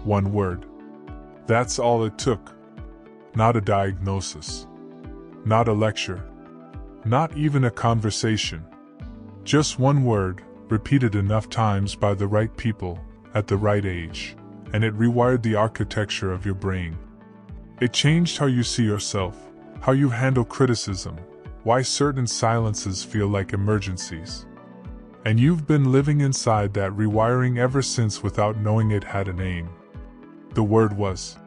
One word. That's all it took. Not a diagnosis. Not a lecture. Not even a conversation. Just one word, repeated enough times by the right people, at the right age, and it rewired the architecture of your brain. It changed how you see yourself, how you handle criticism, why certain silences feel like emergencies. And you've been living inside that rewiring ever since without knowing it had a name. The word was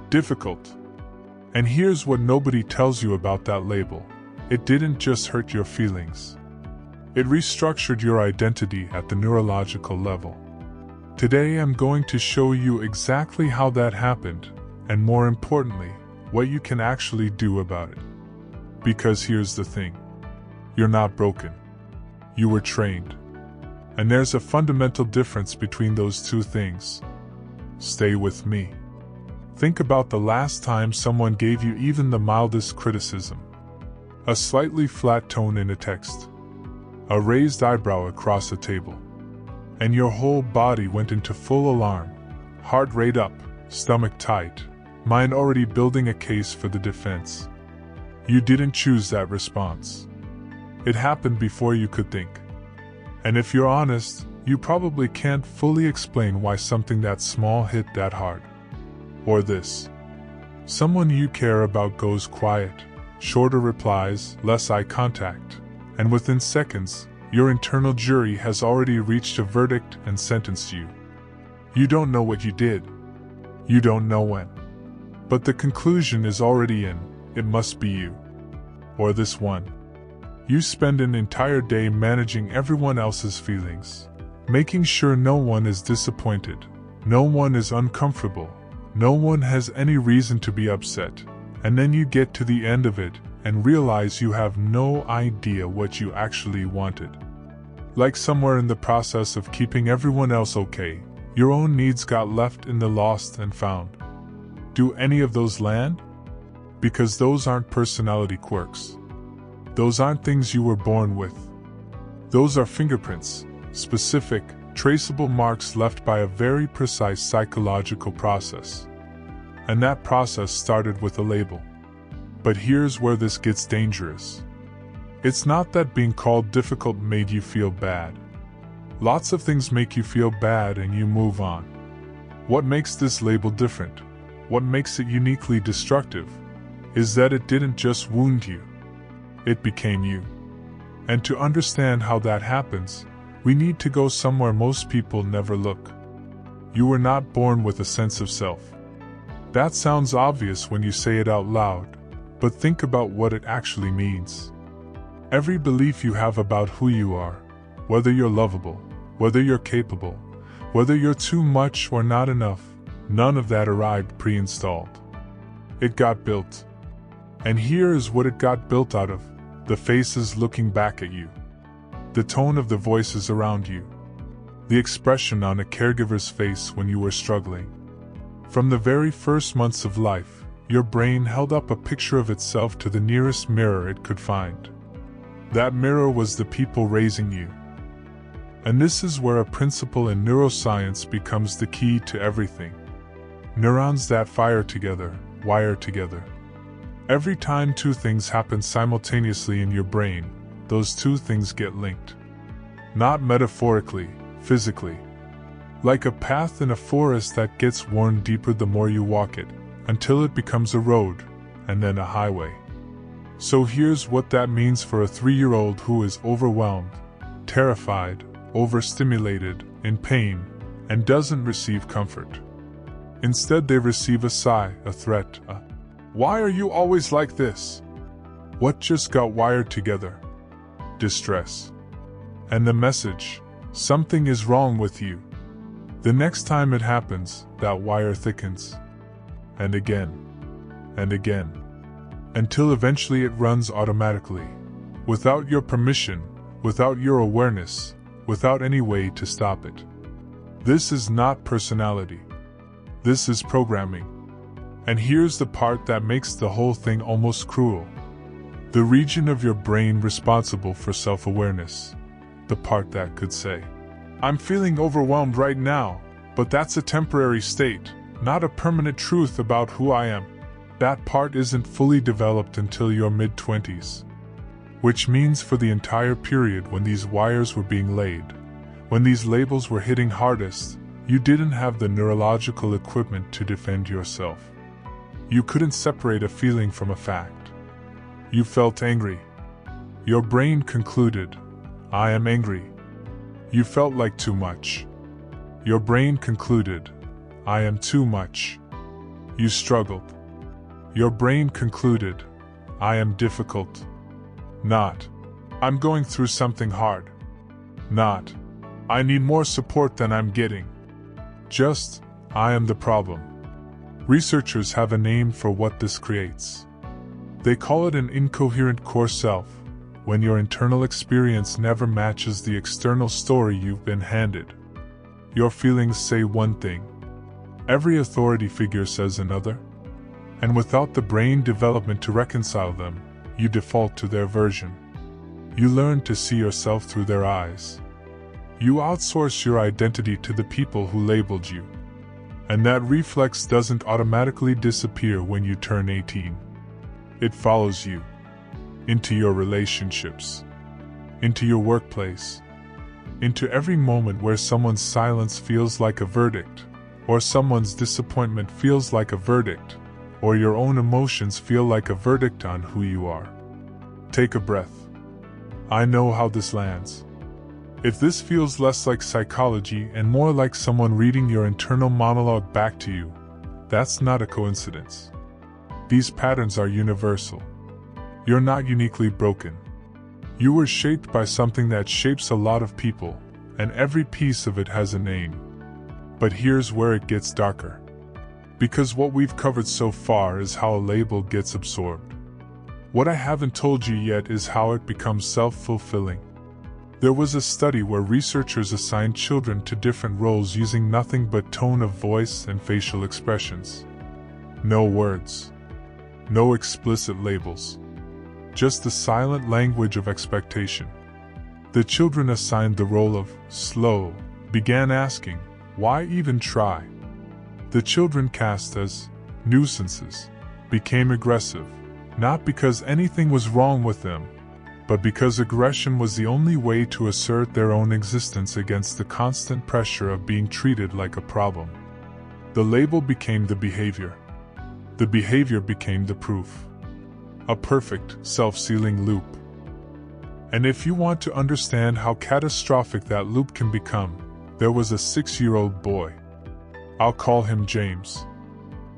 difficult. And here's what nobody tells you about that label. It didn't just hurt your feelings. It restructured your identity at the neurological level. Today I'm going to show you exactly how that happened, and more importantly, what you can actually do about it. Because here's the thing. You're not broken. You were trained. And there's a fundamental difference between those two things. Stay with me. Think about the last time someone gave you even the mildest criticism. A slightly flat tone in a text. A raised eyebrow across a table. And your whole body went into full alarm. Heart rate up, stomach tight, mind already building a case for the defense. You didn't choose that response. It happened before you could think. And if you're honest, you probably can't fully explain why something that small hit that hard. Or this. Someone you care about goes quiet, shorter replies, less eye contact, and within seconds, your internal jury has already reached a verdict and sentenced you. You don't know what you did. You don't know when. But the conclusion is already in. It must be you. Or this one. You spend an entire day managing everyone else's feelings, making sure no one is disappointed, no one is uncomfortable, no one has any reason to be upset, and then you get to the end of it and realize you have no idea what you actually wanted. Like somewhere in the process of keeping everyone else okay, your own needs got left in the lost and found. Do any of those land? Because those aren't personality quirks. Those aren't things you were born with. Those are fingerprints, specific, traceable marks left by a very precise psychological process. And that process started with a label. But here's where this gets dangerous. It's not that being called difficult made you feel bad. Lots of things make you feel bad and you move on. What makes this label different, what makes it uniquely destructive, is that it didn't just wound you. It became you. And to understand how that happens, we need to go somewhere most people never look. You were not born with a sense of self. That sounds obvious when you say it out loud, but think about what it actually means. Every belief you have about who you are, whether you're lovable, whether you're capable, whether you're too much or not enough, none of that arrived pre-installed. It got built. And here is what it got built out of. The faces looking back at you. The tone of the voices around you. The expression on a caregiver's face when you were struggling. From the very first months of life, your brain held up a picture of itself to the nearest mirror it could find. That mirror was the people raising you. And this is where a principle in neuroscience becomes the key to everything. Neurons that fire together, wire together. Every time two things happen simultaneously in your brain, those two things get linked. Not metaphorically, physically. Like a path in a forest that gets worn deeper the more you walk it, until it becomes a road, and then a highway. So here's what that means for a 3-year-old who is overwhelmed, terrified, overstimulated, in pain, and doesn't receive comfort. Instead they receive a sigh, a threat, a "Why are you always like this?" What just got wired together? Distress. And the message, something is wrong with you. The next time it happens, that wire thickens. And again. And again. Until eventually it runs automatically. Without your permission, without your awareness, without any way to stop it. This is not personality. This is programming. And here's the part that makes the whole thing almost cruel. The region of your brain responsible for self-awareness. The part that could say, "I'm feeling overwhelmed right now, but that's a temporary state. not a permanent truth about who I am. That part isn't fully developed until your mid-20s. Which means for the entire period when these wires were being laid, when these labels were hitting hardest, you didn't have the neurological equipment to defend yourself. You couldn't separate a feeling from a fact. You felt angry. Your brain concluded, I am angry. You felt like too much. Your brain concluded, I am too much. You struggled. Your brain concluded, I am difficult. Not, I'm going through something hard. Not, I need more support than I'm getting. Just, I am the problem. Researchers have a name for what this creates. They call it an incoherent core self, when your internal experience never matches the external story you've been handed. Your feelings say one thing. Every authority figure says another. And without the brain development to reconcile them, you default to their version. You learn to see yourself through their eyes. You outsource your identity to the people who labeled you. And that reflex doesn't automatically disappear when you turn 18. It follows you. Into your relationships. Into your workplace. Into every moment where someone's silence feels like a verdict, or someone's disappointment feels like a verdict, or your own emotions feel like a verdict on who you are. Take a breath. I know how this lands. If this feels less like psychology and more like someone reading your internal monologue back to you, that's not a coincidence. These patterns are universal. You're not uniquely broken. You were shaped by something that shapes a lot of people, and every piece of it has a name. But here's where it gets darker. Because what we've covered so far is how a label gets absorbed. What I haven't told you yet is how it becomes self-fulfilling. There was a study where researchers assigned children to different roles using nothing but tone of voice and facial expressions. No words. No explicit labels. Just the silent language of expectation. The children assigned the role of slow began asking, why even try? The children cast as nuisances became aggressive, not because anything was wrong with them, but because aggression was the only way to assert their own existence against the constant pressure of being treated like a problem. The label became the behavior. The behavior became the proof. A perfect, self-sealing loop. And if you want to understand how catastrophic that loop can become, there was a 6-year-old boy. I'll call him James.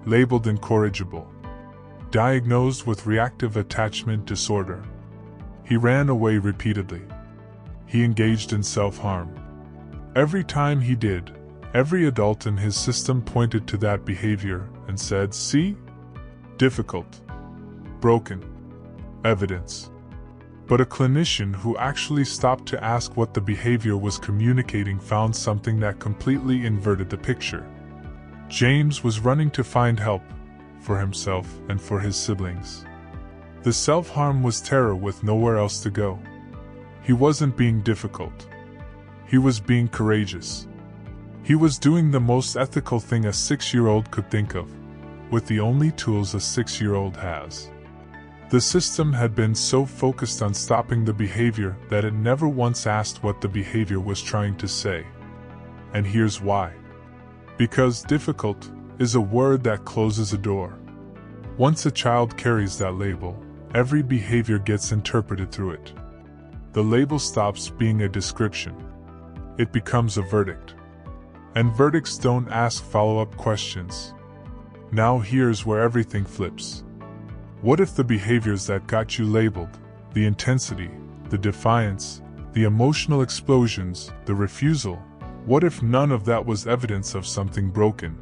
Labeled incorrigible. Diagnosed with reactive attachment disorder. He ran away repeatedly. He engaged in self-harm. Every time he did, every adult in his system pointed to that behavior and said, see? Difficult. Broken. Evidence. But a clinician who actually stopped to ask what the behavior was communicating found something that completely inverted the picture. James was running to find help, for himself and for his siblings. The self-harm was terror with nowhere else to go. He wasn't being difficult. He was being courageous. He was doing the most ethical thing a 6-year-old could think of, with the only tools a 6-year-old has. The system had been so focused on stopping the behavior that it never once asked what the behavior was trying to say. And here's why. Because difficult is a word that closes a door. Once a child carries that label, every behavior gets interpreted through it. The label stops being a description. It becomes a verdict. And verdicts don't ask follow-up questions. Now here's where everything flips. What if the behaviors that got you labeled, the intensity, the defiance, the emotional explosions, the refusal, what if none of that was evidence of something broken?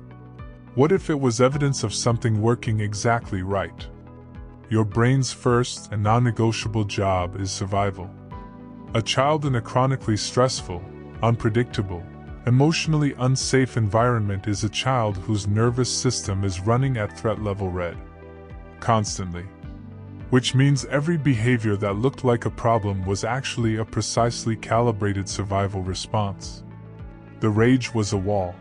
What if it was evidence of something working exactly right? Your brain's first and non-negotiable job is survival. A child in a chronically stressful, unpredictable, emotionally unsafe environment is a child whose nervous system is running at threat level red. Constantly. Which means every behavior that looked like a problem was actually a precisely calibrated survival response. The rage was a wall.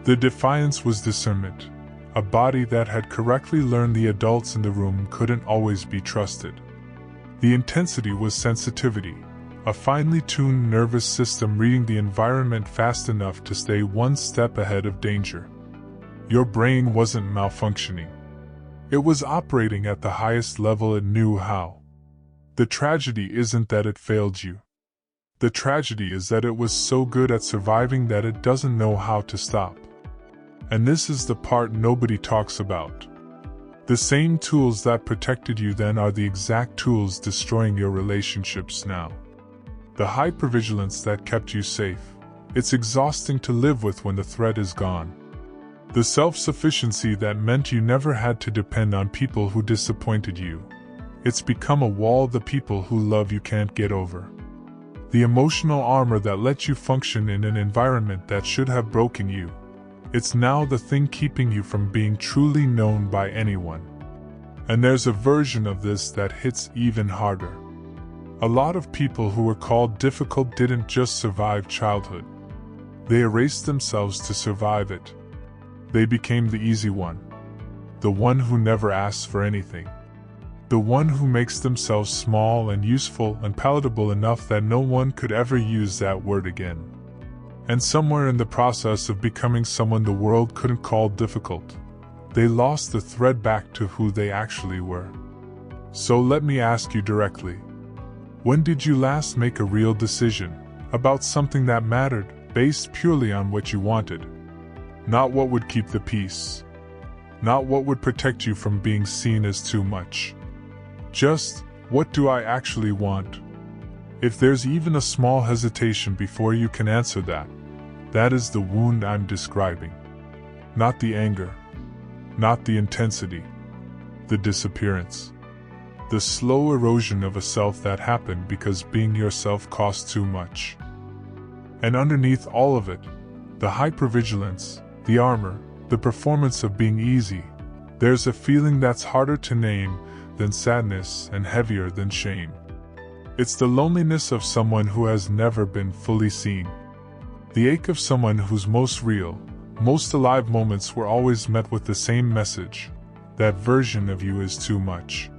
The defiance was discernment. A body that had correctly learned the adults in the room couldn't always be trusted. The intensity was sensitivity, a finely tuned nervous system reading the environment fast enough to stay one step ahead of danger. Your brain wasn't malfunctioning. It was operating at the highest level it knew how. The tragedy isn't that it failed you. The tragedy is that it was so good at surviving that it doesn't know how to stop. And this is the part nobody talks about. The same tools that protected you then are the exact tools destroying your relationships now. The hypervigilance that kept you safe. It's exhausting to live with when the threat is gone. The self-sufficiency that meant you never had to depend on people who disappointed you. It's become a wall the people who love you can't get over. The emotional armor that let you function in an environment that should have broken you. It's now the thing keeping you from being truly known by anyone. And there's a version of this that hits even harder. A lot of people who were called difficult didn't just survive childhood. They erased themselves to survive it. They became the easy one. The one who never asks for anything. The one who makes themselves small and useful and palatable enough that no one could ever use that word again. And somewhere in the process of becoming someone the world couldn't call difficult, they lost the thread back to who they actually were. So let me ask you directly. When did you last make a real decision about something that mattered, based purely on what you wanted? Not what would keep the peace. Not what would protect you from being seen as too much. Just, what do I actually want? If there's even a small hesitation before you can answer that, that is the wound I'm describing. Not the anger. Not the intensity. The disappearance. The slow erosion of a self that happened because being yourself cost too much. And underneath all of it, the hypervigilance, the armor, the performance of being easy, there's a feeling that's harder to name than sadness and heavier than shame. It's the loneliness of someone who has never been fully seen. The ache of someone whose most real, most alive moments were always met with the same message: that version of you is too much.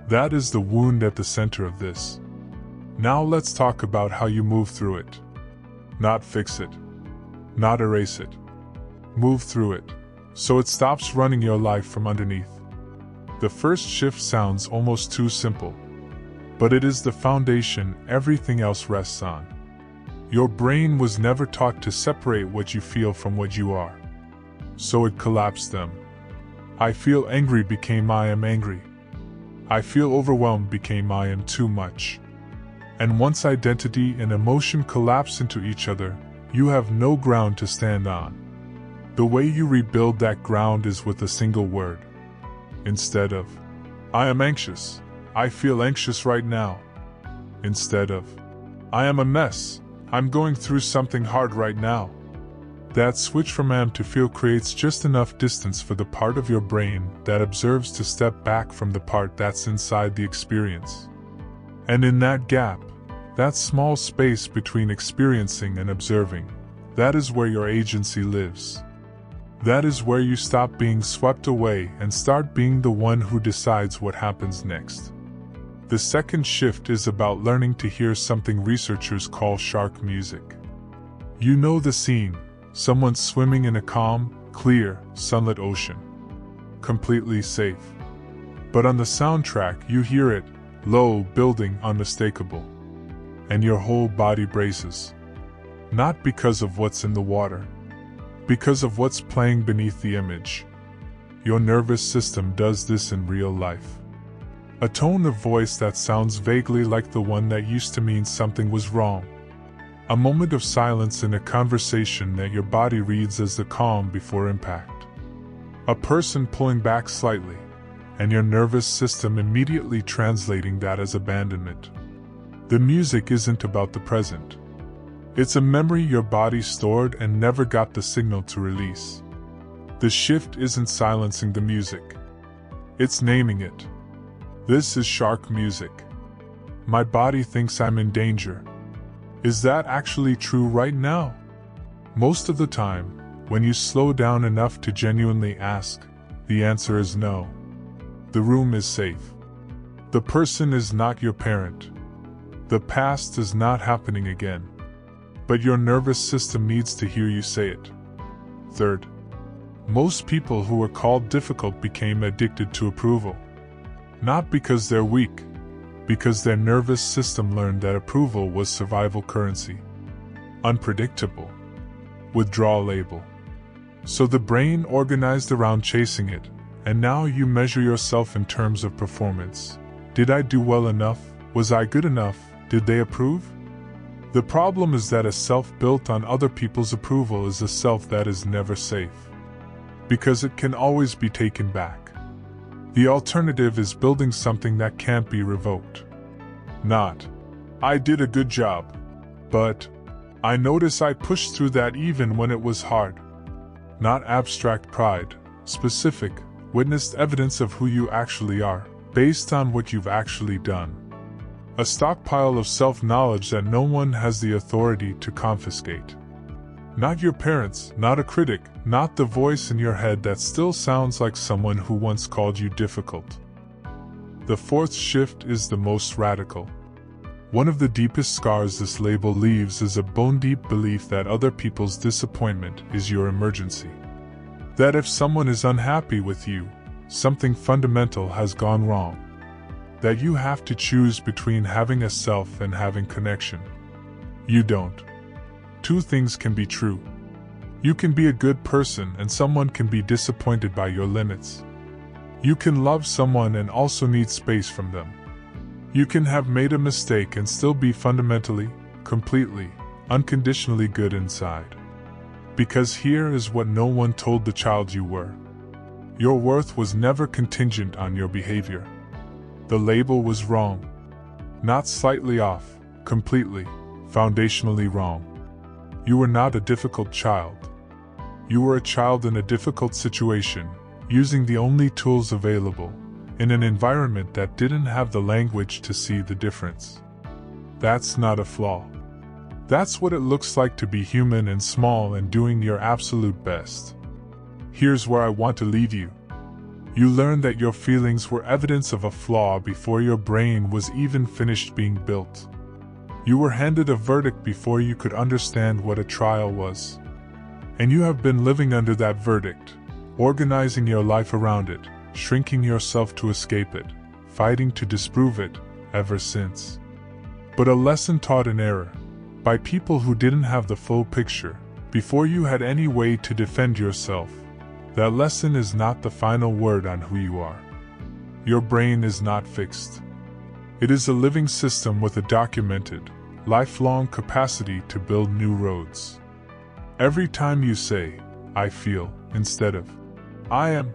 That is the wound at the center of this. Now let's talk about how you move through it. Not fix it. Not erase it. Move through it, so it stops running your life from underneath. The first shift sounds almost too simple, but it is the foundation everything else rests on. Your brain was never taught to separate what you feel from what you are, so it collapsed them. I feel angry became I am angry. I feel overwhelmed became I am too much. And once identity and emotion collapse into each other, you have no ground to stand on. The way you rebuild that ground is with a single word. Instead of, I am anxious, I feel anxious right now. Instead of, I am a mess, I'm going through something hard right now. That switch from am to feel creates just enough distance for the part of your brain that observes to step back from the part that's inside the experience. And in that gap, that small space between experiencing and observing, that is where your agency lives. That is where you stop being swept away and start being the one who decides what happens next. The second shift is about learning to hear something researchers call shark music. You know the scene, someone swimming in a calm, clear, sunlit ocean. Completely safe. But on the soundtrack you hear it, low, building, unmistakable. And your whole body braces. Not because of what's in the water. Because of what's playing beneath the image. Your nervous system does this in real life. A tone of voice that sounds vaguely like the one that used to mean something was wrong. A moment of silence in a conversation that your body reads as the calm before impact. A person pulling back slightly, and your nervous system immediately translating that as abandonment. The music isn't about the present. It's a memory your body stored and never got the signal to release. The shift isn't silencing the music. It's naming it. This is shark music. My body thinks I'm in danger. Is that actually true right now? Most of the time, when you slow down enough to genuinely ask, the answer is no. The room is safe. The person is not your parent. The past is not happening again. But your nervous system needs to hear you say it. Third, most people who were called difficult became addicted to approval. Not because they're weak, because their nervous system learned that approval was survival currency. Unpredictable. Withdrawal. So the brain organized around chasing it, and now you measure yourself in terms of performance. Did I do well enough? Was I good enough? Did they approve? The problem is that a self built on other people's approval is a self that is never safe. Because it can always be taken back. The alternative is building something that can't be revoked. Not, I did a good job, but I notice I pushed through that even when it was hard. Not abstract pride, specific, witnessed evidence of who you actually are, based on what you've actually done. A stockpile of self-knowledge that no one has the authority to confiscate. Not your parents, not a critic, not the voice in your head that still sounds like someone who once called you difficult. The fourth shift is the most radical. One of the deepest scars this label leaves is a bone-deep belief that other people's disappointment is your emergency. That if someone is unhappy with you, something fundamental has gone wrong. That you have to choose between having a self and having connection. You don't. Two things can be true. You can be a good person and someone can be disappointed by your limits. You can love someone and also need space from them. You can have made a mistake and still be fundamentally, completely, unconditionally good inside. Because here is what no one told the child you were. Your worth was never contingent on your behavior. The label was wrong. Not slightly off, completely, foundationally wrong. You were not a difficult child. You were a child in a difficult situation, using the only tools available, in an environment that didn't have the language to see the difference. That's not a flaw. That's what it looks like to be human and small and doing your absolute best. Here's where I want to leave you. You learned that your feelings were evidence of a flaw before your brain was even finished being built. You were handed a verdict before you could understand what a trial was. And you have been living under that verdict, organizing your life around it, shrinking yourself to escape it, fighting to disprove it, ever since. But a lesson taught in error, by people who didn't have the full picture, before you had any way to defend yourself. That lesson is not the final word on who you are. Your brain is not fixed. It is a living system with a documented, lifelong capacity to build new roads. Every time you say, I feel, instead of, I am.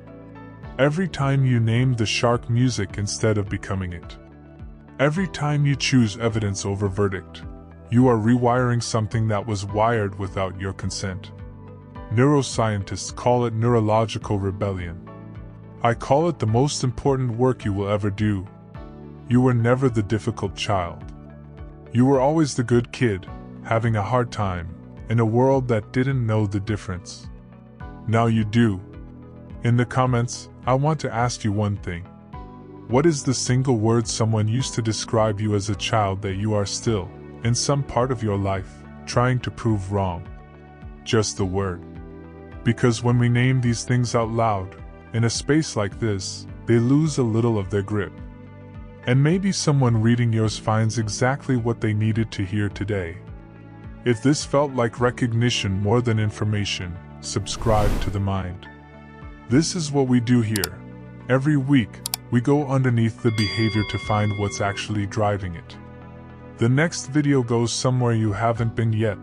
Every time you name the shark music instead of becoming it. Every time you choose evidence over verdict, you are rewiring something that was wired without your consent. Neuroscientists call it neurological rebellion. I call it the most important work you will ever do. You were never the difficult child. You were always the good kid, having a hard time, in a world that didn't know the difference. Now you do. In the comments, I want to ask you one thing. What is the single word someone used to describe you as a child that you are still, in some part of your life, trying to prove wrong? Just the word. Because when we name these things out loud, in a space like this, they lose a little of their grip. And maybe someone reading yours finds exactly what they needed to hear today. If this felt like recognition more than information, subscribe to the mind. This is what we do here. Every week, we go underneath the behavior to find what's actually driving it. The next video goes somewhere you haven't been yet.